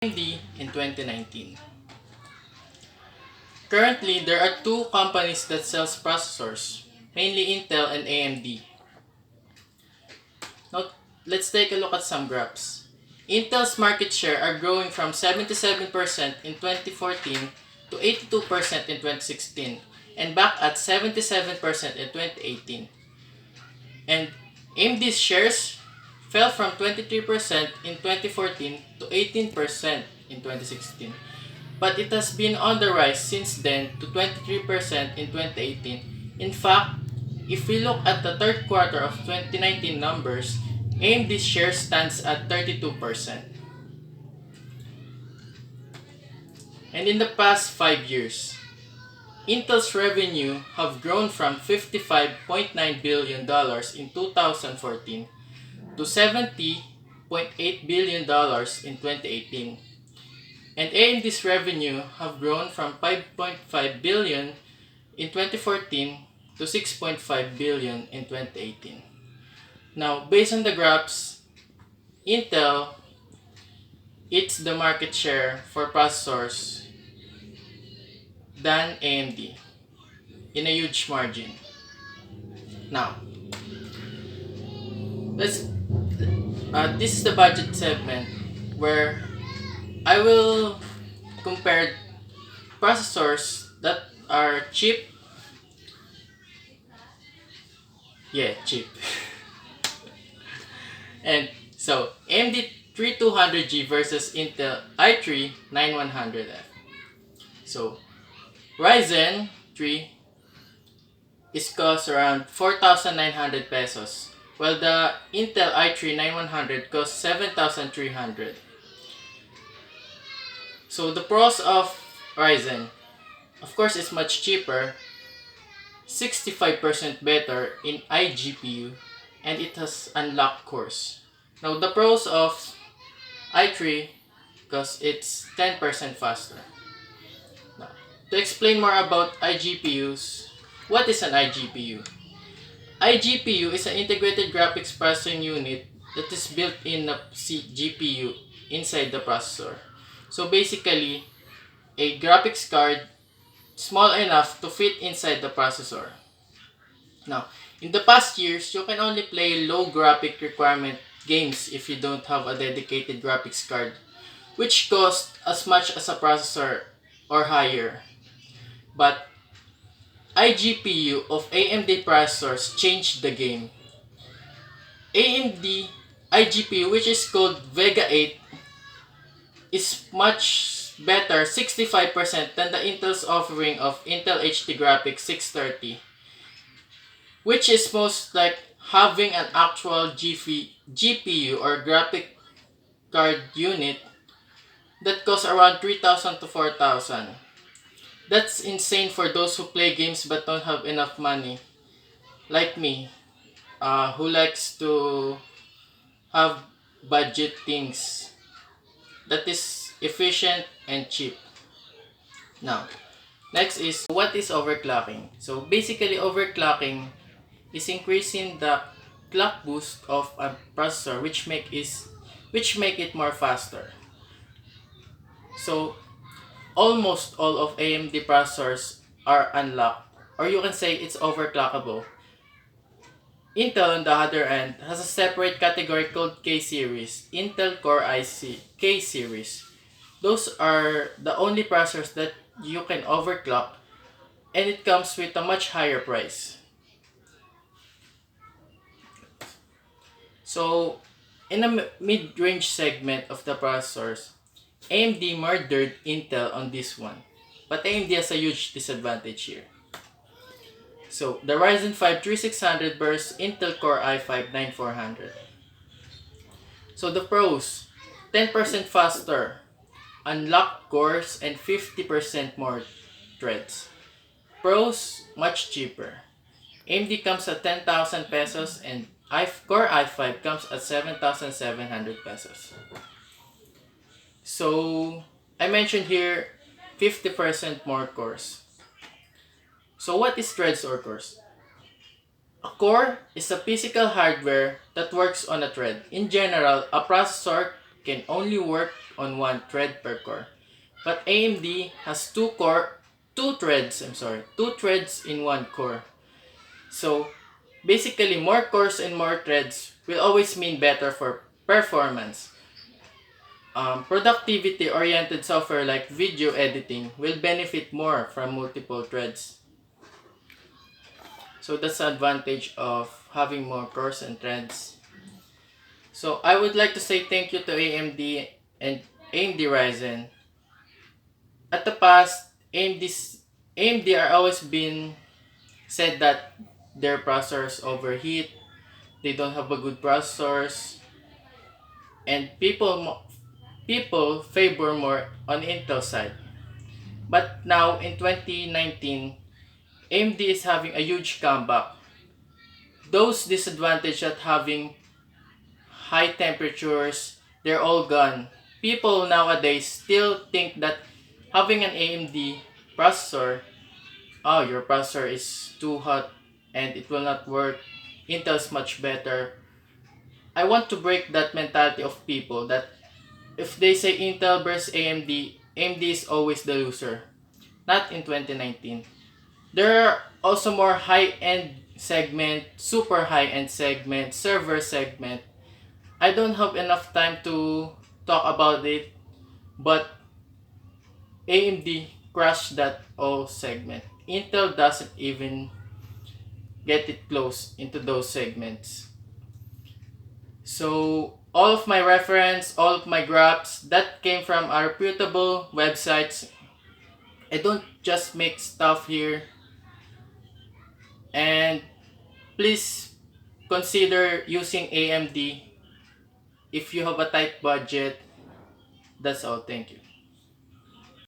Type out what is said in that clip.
AMD in 2019. Currently, there are two companies that sells processors, mainly Intel and AMD. Now, let's take a look at some graphs. Intel's market share are growing from 77% in 2014 to 82% in 2016 and back at 77% in 2018. And AMD's shares fell from 23% in 2014 to 18% in 2016. But it has been on the rise since then to 23% in 2018. In fact, if we look at the third quarter of 2019 numbers, AMD's share stands at 32%. And in the past 5 years, Intel's revenue have grown from $55.9 billion in 2014 to $70.8 billion in 2018. And AMD's revenue have grown from 5.5 billion in 2014 to 6.5 billion in 2018. Now, based on the graphs, Intel eats the market share for processors than AMD in a huge margin. Now, let's this is the budget segment where I will compare processors that are cheap. Yeah, cheap. And so AMD 3200G versus Intel i3 9100F. So Ryzen 3 is cost around 4,900 pesos, while the Intel i3 9100 costs 7,300. So the pros of Ryzen, of course, is much cheaper, 65% better in iGPU, and it has unlocked cores. Now the pros of i3, because it's 10% faster. Now, to explain more about iGPUs, what is an iGPU? iGPU is an integrated graphics processing unit that is built in a GPU inside the processor. So basically, a graphics card small enough to fit inside the processor. Now, in the past years, you can only play low graphic requirement games if you don't have a dedicated graphics card, which cost as much as a processor or higher. But iGPU of AMD processors changed the game. AMD iGPU, which is called Vega 8, is much better, 65%, than the Intel's offering of Intel HD Graphics 630, which is most like having an actual GPU or graphic card unit that costs around 3,000 to 4,000. That's insane for those who play games but don't have enough money, like me, who likes to have budget things that is efficient and cheap. Now, next is what is overclocking. So basically, overclocking is increasing the clock boost of a processor, which make it more faster. So almost all of AMD processors are unlocked, or you can say it's overclockable. Intel, on the other end, has a separate category called K series, Intel Core IC K series. Those are the only processors that you can overclock, and it comes with a much higher price. So, in a mid-range segment of the processors, AMD murdered Intel on this one. But AMD has a huge disadvantage here. So, the Ryzen 5 3600 versus Intel Core i5 9400. So, the pros, 10% faster, unlocked cores, and 50% more threads. Pros, much cheaper. AMD comes at 10,000 pesos and Core i5 comes at 7,700 pesos. So, I mentioned here 50% more cores. So, what is threads or cores? A core is a physical hardware that works on a thread. In general, a processor can only work on one thread per core. But AMD has two threads in one core. So basically, more cores and more threads will always mean better for performance. Productivity-oriented software like video editing will benefit more from multiple threads. So that's the advantage of having more cores and threads. So I would like to say thank you to AMD and AMD Ryzen. At the past, AMD are always been said that their processors overheat, they don't have a good processors, and people favor more on Intel side. But now in 2019, AMD is having a huge comeback. Those disadvantages at having high temperatures, they're all gone. People nowadays still think that having an AMD processor, oh, your processor is too hot and it will not work. Intel's much better. I want to break that mentality of people that if they say Intel versus AMD, AMD is always the loser. Not in 2019. There are also more high-end segment, super high-end segment, server segment. I don't have enough time to talk about it, but AMD crushed that all segment. Intel doesn't even get it close into those segments. So all of my reference, all of my graphs, that came from our reputable websites. I don't just make stuff here. And please consider using AMD if you have a tight budget. That's all. Thank you.